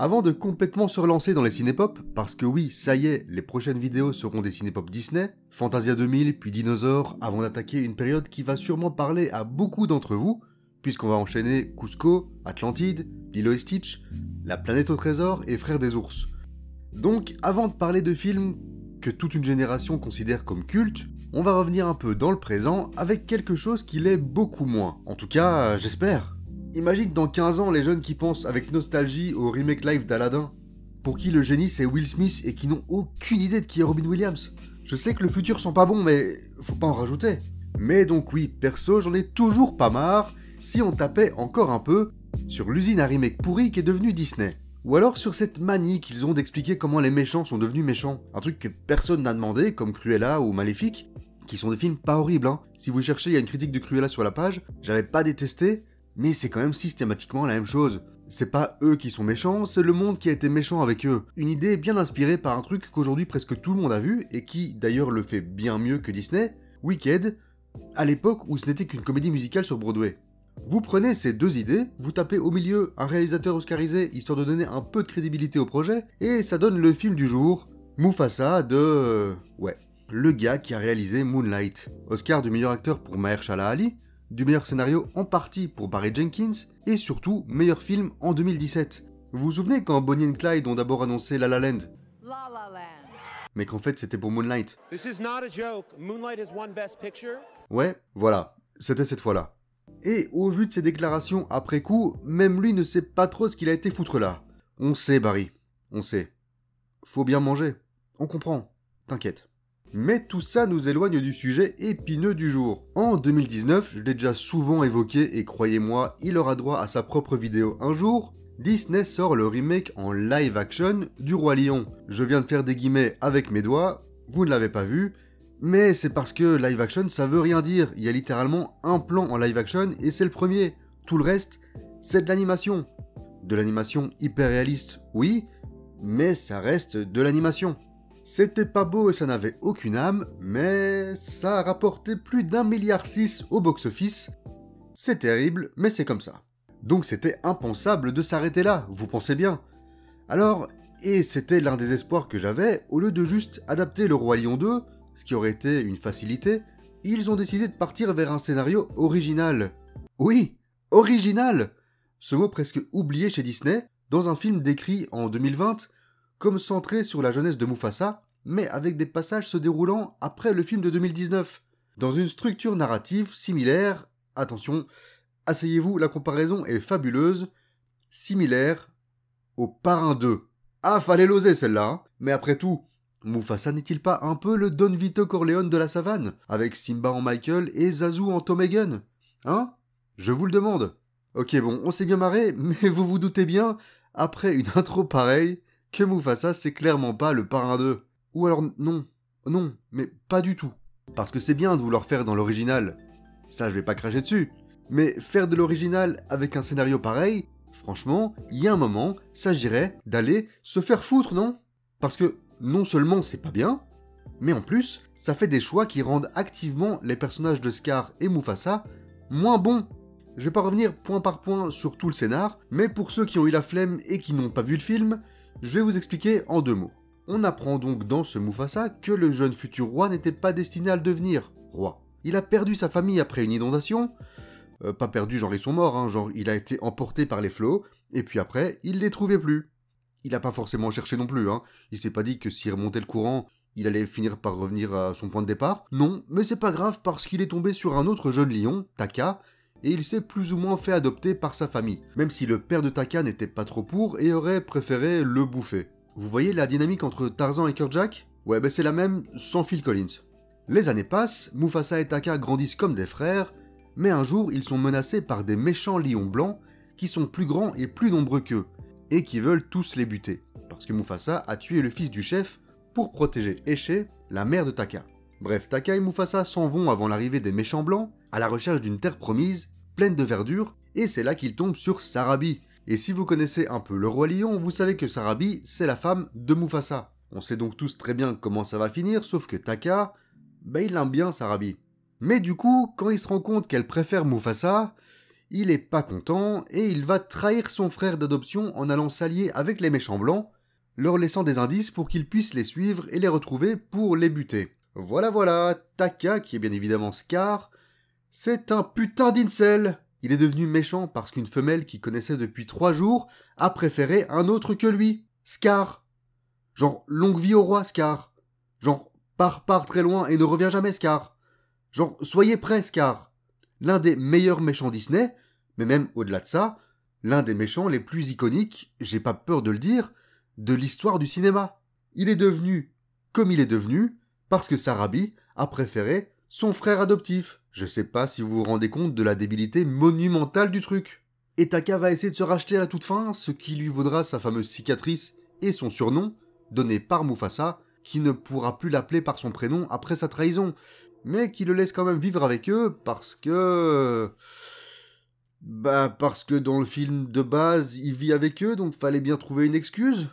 Avant de complètement se relancer dans les cinépop, parce que oui, ça y est, les prochaines vidéos seront des cinépop Disney, Fantasia 2000 puis Dinosaures, avant d'attaquer une période qui va sûrement parler à beaucoup d'entre vous, puisqu'on va enchaîner Cusco, Atlantide, Lilo et Stitch, La planète au trésor et Frères des ours. Donc, avant de parler de films que toute une génération considère comme cultes, on va revenir un peu dans le présent avec quelque chose qui l'est beaucoup moins. En tout cas, j'espère. Imagine dans 15 ans les jeunes qui pensent avec nostalgie au remake live d'Aladdin, pour qui le génie c'est Will Smith et qui n'ont aucune idée de qui est Robin Williams. Je sais que le futur sent pas bon, mais faut pas en rajouter. Mais donc oui, perso, j'en ai toujours pas marre si on tapait encore un peu sur l'usine à remake pourri qui est devenue Disney. Ou alors sur cette manie qu'ils ont d'expliquer comment les méchants sont devenus méchants. Un truc que personne n'a demandé, comme Cruella ou Maléfique, qui sont des films pas horribles, hein. Si vous cherchez, il y a une critique de Cruella sur la page, j'avais pas détesté, mais c'est quand même systématiquement la même chose. C'est pas eux qui sont méchants, c'est le monde qui a été méchant avec eux. Une idée bien inspirée par un truc qu'aujourd'hui presque tout le monde a vu, et qui d'ailleurs le fait bien mieux que Disney, Wicked, à l'époque où ce n'était qu'une comédie musicale sur Broadway. Vous prenez ces deux idées, vous tapez au milieu un réalisateur oscarisé histoire de donner un peu de crédibilité au projet, et ça donne le film du jour, Mufasa de... ouais, le gars qui a réalisé Moonlight. Oscar du meilleur acteur pour Mahershala Ali, du meilleur scénario en partie pour Barry Jenkins, et surtout meilleur film en 2017. Vous vous souvenez quand Bonnie and Clyde ont d'abord annoncé La La Land, mais qu'en fait c'était pour Moonlight. This is not a joke. Moonlight has won Best Picture. Ouais, voilà, c'était cette fois-là. Et au vu de ses déclarations après coup, même lui ne sait pas trop ce qu'il a été foutre là. On sait Barry, on sait. Faut bien manger, on comprend, t'inquiète. Mais tout ça nous éloigne du sujet épineux du jour. En 2019, je l'ai déjà souvent évoqué et croyez-moi, il aura droit à sa propre vidéo un jour, Disney sort le remake en live action du Roi Lion. Je viens de faire des guillemets avec mes doigts, vous ne l'avez pas vu, mais c'est parce que live action ça veut rien dire, il y a littéralement un plan en live action et c'est le premier. Tout le reste, c'est de l'animation. De l'animation hyper réaliste, oui, mais ça reste de l'animation. C'était pas beau et ça n'avait aucune âme, mais ça a rapporté plus d'1,6 milliard au box-office. C'est terrible, mais c'est comme ça. Donc c'était impensable de s'arrêter là, vous pensez bien. Alors, et c'était l'un des espoirs que j'avais, au lieu de juste adapter le Roi Lion 2, ce qui aurait été une facilité, ils ont décidé de partir vers un scénario original. Oui, original! Ce mot presque oublié chez Disney, dans un film décrit en 2020, comme centré sur la jeunesse de Mufasa, mais avec des passages se déroulant après le film de 2019. Dans une structure narrative similaire, attention, asseyez-vous, la comparaison est fabuleuse, similaire au Parrain 2. Ah, fallait l'oser celle-là, hein. Mais après tout, Mufasa n'est-il pas un peu le Don Vito Corleone de la savane, avec Simba en Michael et Zazu en Tom Hagen? Hein? Je vous le demande. Ok bon, on s'est bien marré, mais vous vous doutez bien, après une intro pareille, que Mufasa c'est clairement pas le Parrain 2. Ou alors non, mais pas du tout. Parce que c'est bien de vouloir faire dans l'original, ça je vais pas cracher dessus, mais faire de l'original avec un scénario pareil, franchement, il y a un moment, s'agirait d'aller se faire foutre, non? Parce que non seulement c'est pas bien, mais en plus, ça fait des choix qui rendent activement les personnages de Scar et Mufasa moins bons. Je vais pas revenir point par point sur tout le scénar, mais pour ceux qui ont eu la flemme et qui n'ont pas vu le film, je vais vous expliquer en 2 mots. On apprend donc dans ce Mufasa que le jeune futur roi n'était pas destiné à le devenir roi. Il a perdu sa famille après une inondation, pas perdu genre ils sont morts, hein, genre il a été emporté par les flots, et puis après, il les trouvait plus. Il a pas forcément cherché non plus, hein. Il s'est pas dit que s'il remontait le courant, il allait finir par revenir à son point de départ. Non, mais c'est pas grave parce qu'il est tombé sur un autre jeune lion, Taka, et il s'est plus ou moins fait adopter par sa famille, même si le père de Taka n'était pas trop pour et aurait préféré le bouffer. Vous voyez la dynamique entre Tarzan et Kerjak? Ouais, c'est la même, sans Phil Collins. Les années passent, Mufasa et Taka grandissent comme des frères, mais un jour ils sont menacés par des méchants lions blancs qui sont plus grands et plus nombreux qu'eux, et qui veulent tous les buter, parce que Mufasa a tué le fils du chef pour protéger Eché, la mère de Taka. Bref, Taka et Mufasa s'en vont avant l'arrivée des méchants blancs, à la recherche d'une terre promise, pleine de verdure, et c'est là qu'ils tombent sur Sarabi. Et si vous connaissez un peu le Roi Lion, vous savez que Sarabi, c'est la femme de Mufasa. On sait donc tous très bien comment ça va finir, sauf que Taka, il aime bien Sarabi. Mais du coup, quand il se rend compte qu'elle préfère Mufasa, Il est pas content et il va trahir son frère d'adoption en allant s'allier avec les méchants blancs, leur laissant des indices pour qu'ils puissent les suivre et les retrouver pour les buter. Voilà, Taka, qui est bien évidemment Scar, c'est un putain d'incel. Il est devenu méchant parce qu'une femelle qu'il connaissait depuis 3 jours a préféré un autre que lui, Scar. Genre, longue vie au roi, Scar. Genre, pars très loin et ne reviens jamais, Scar. Genre, soyez prêts, Scar. L'un des meilleurs méchants Disney, mais même au-delà de ça, l'un des méchants les plus iconiques, j'ai pas peur de le dire, de l'histoire du cinéma. Il est devenu comme il est devenu parce que Sarabi a préféré son frère adoptif. Je sais pas si vous vous rendez compte de la débilité monumentale du truc. Et Taka va essayer de se racheter à la toute fin, ce qui lui vaudra sa fameuse cicatrice et son surnom, donné par Mufasa, qui ne pourra plus l'appeler par son prénom après sa trahison, mais qui le laisse quand même vivre avec eux parce que dans le film de base, il vit avec eux, donc fallait bien trouver une excuse.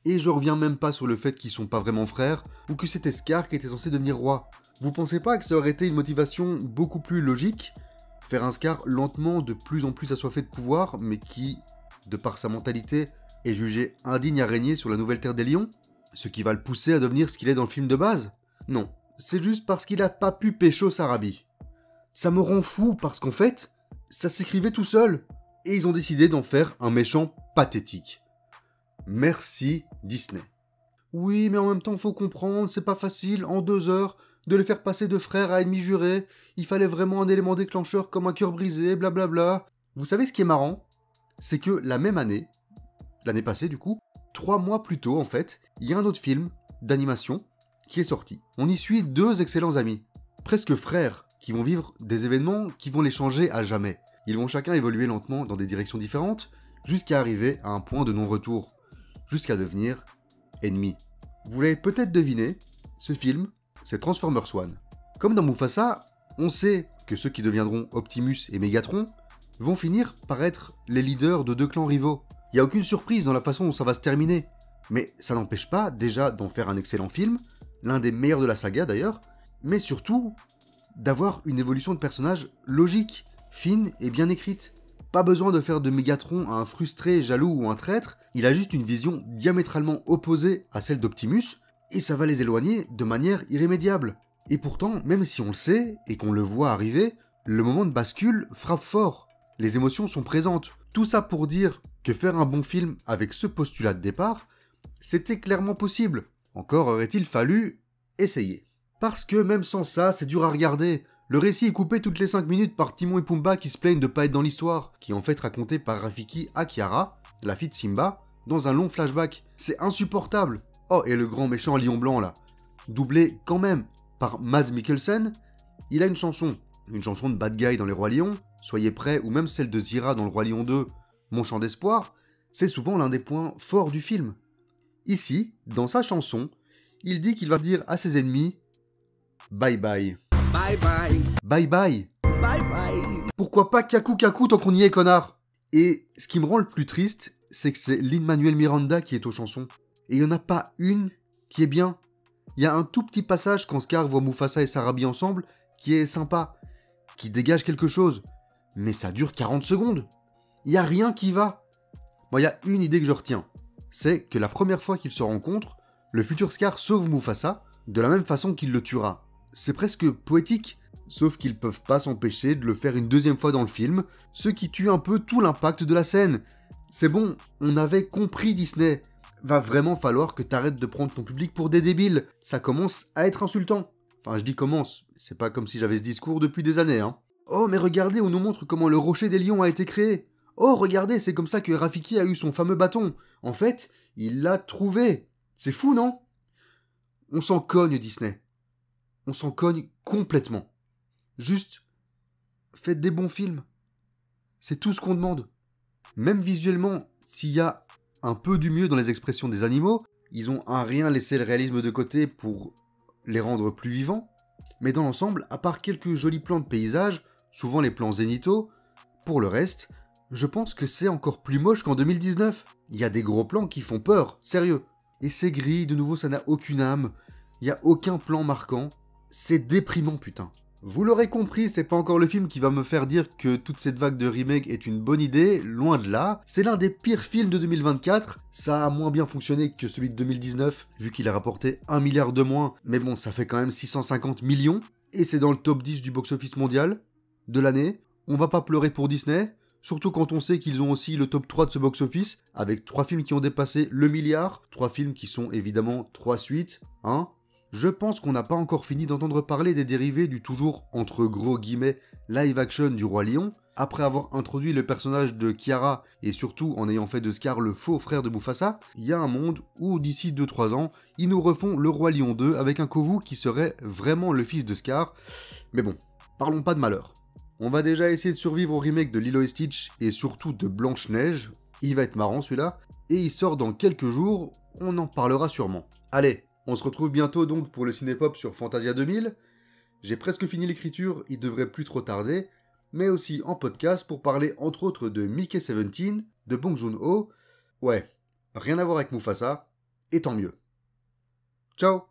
Et je reviens même pas sur le fait qu'ils sont pas vraiment frères, ou que c'était Scar qui était censé devenir roi. Vous pensez pas que ça aurait été une motivation beaucoup plus logique ? Faire un Scar lentement de plus en plus assoiffé de pouvoir, mais qui, de par sa mentalité, est jugé indigne à régner sur la nouvelle terre des lions ? Ce qui va le pousser à devenir ce qu'il est dans le film de base ? Non, c'est juste parce qu'il a pas pu pécho Sarabi. Ça me rend fou parce qu'en fait, ça s'écrivait tout seul, et ils ont décidé d'en faire un méchant pathétique. Merci Disney. Oui, mais en même temps, faut comprendre, c'est pas facile, en 2 heures, de les faire passer de frères à ennemis jurés, il fallait vraiment un élément déclencheur comme un cœur brisé, blablabla. Vous savez ce qui est marrant ? C'est que la même année, l'année passée du coup, 3 mois plus tôt en fait, il y a un autre film d'animation qui est sorti. On y suit 2 excellents amis, presque frères, qui vont vivre des événements qui vont les changer à jamais. Ils vont chacun évoluer lentement dans des directions différentes, jusqu'à arriver à un point de non-retour, jusqu'à devenir ennemis. Vous l'avez peut-être deviné, ce film, c'est Transformers One. Comme dans Mufasa, on sait que ceux qui deviendront Optimus et Megatron vont finir par être les leaders de 2 clans rivaux. Il n'y a aucune surprise dans la façon dont ça va se terminer. Mais ça n'empêche pas déjà d'en faire un excellent film, l'un des meilleurs de la saga d'ailleurs, mais surtout d'avoir une évolution de personnage logique, fine et bien écrite. Pas besoin de faire de Megatron un frustré, jaloux ou un traître, il a juste une vision diamétralement opposée à celle d'Optimus, et ça va les éloigner de manière irrémédiable. Et pourtant, même si on le sait, et qu'on le voit arriver, le moment de bascule frappe fort. Les émotions sont présentes. Tout ça pour dire que faire un bon film avec ce postulat de départ, c'était clairement possible. Encore aurait-il fallu essayer. Parce que même sans ça, c'est dur à regarder. Le récit est coupé toutes les 5 minutes par Timon et Pumba qui se plaignent de pas être dans l'histoire, qui est en fait racontée par Rafiki à Kiara, la fille de Simba, dans un long flashback. C'est insupportable. Oh, et le grand méchant lion blanc là, doublé quand même par Mads Mikkelsen, il a une chanson de bad guy dans Les Rois Lions, Soyez prêts, ou même celle de Zira dans Le Roi Lion 2, Mon chant d'espoir, c'est souvent l'un des points forts du film. Ici, dans sa chanson, il dit qu'il va dire à ses ennemis « Bye bye ». Bye bye. Bye bye. Bye bye. Pourquoi pas Kaku Kaku tant qu'on y est, connard ? Et ce qui me rend le plus triste, c'est que c'est Lin-Manuel Miranda qui est aux chansons. Et il n'y en a pas une qui est bien. Il y a un tout petit passage quand Scar voit Mufasa et Sarabi ensemble qui est sympa, qui dégage quelque chose. Mais ça dure 40 secondes. Il n'y a rien qui va. Bon, il y a une idée que je retiens. C'est que la première fois qu'ils se rencontrent, le futur Scar sauve Mufasa de la même façon qu'il le tuera. C'est presque poétique, sauf qu'ils peuvent pas s'empêcher de le faire une 2e fois dans le film, ce qui tue un peu tout l'impact de la scène. C'est bon, on avait compris Disney. Va vraiment falloir que t'arrêtes de prendre ton public pour des débiles. Ça commence à être insultant. Enfin, je dis commence, c'est pas comme si j'avais ce discours depuis des années, hein. Oh, mais regardez, on nous montre comment le rocher des lions a été créé. Oh, regardez, c'est comme ça que Rafiki a eu son fameux bâton. En fait, il l'a trouvé. C'est fou, non ? On s'en cogne, Disney. On s'en cogne complètement. Juste, faites des bons films. C'est tout ce qu'on demande. Même visuellement, s'il y a un peu du mieux dans les expressions des animaux, ils ont à rien laissé le réalisme de côté pour les rendre plus vivants. Mais dans l'ensemble, à part quelques jolis plans de paysage, souvent les plans zénithaux, pour le reste, je pense que c'est encore plus moche qu'en 2019. Il y a des gros plans qui font peur, sérieux. Et c'est gris, de nouveau ça n'a aucune âme, il n'y a aucun plan marquant. C'est déprimant, putain. Vous l'aurez compris, c'est pas encore le film qui va me faire dire que toute cette vague de remake est une bonne idée, loin de là. C'est l'un des pires films de 2024, ça a moins bien fonctionné que celui de 2019, vu qu'il a rapporté 1 milliard de moins, mais bon, ça fait quand même 650 millions, et c'est dans le top 10 du box-office mondial de l'année. On va pas pleurer pour Disney, surtout quand on sait qu'ils ont aussi le top 3 de ce box-office, avec 3 films qui ont dépassé le milliard, 3 films qui sont évidemment 3 suites, hein. Je pense qu'on n'a pas encore fini d'entendre parler des dérivés du toujours, entre gros guillemets, live-action du Roi Lion, après avoir introduit le personnage de Kiara, et surtout en ayant fait de Scar le faux frère de Mufasa, il y a un monde où d'ici 2-3 ans, ils nous refont le Roi Lion 2 avec un Kovu qui serait vraiment le fils de Scar. Mais bon, parlons pas de malheur. On va déjà essayer de survivre au remake de Lilo et Stitch, et surtout de Blanche-Neige. Il va être marrant celui-là, et il sort dans quelques jours, on en parlera sûrement. Allez, on se retrouve bientôt donc pour le Cinépop sur Fantasia 2000. J'ai presque fini l'écriture, il devrait plus trop tarder, mais aussi en podcast pour parler entre autres de Mickey 17, de Bong Joon-ho. Ouais, rien à voir avec Mufasa, et tant mieux. Ciao!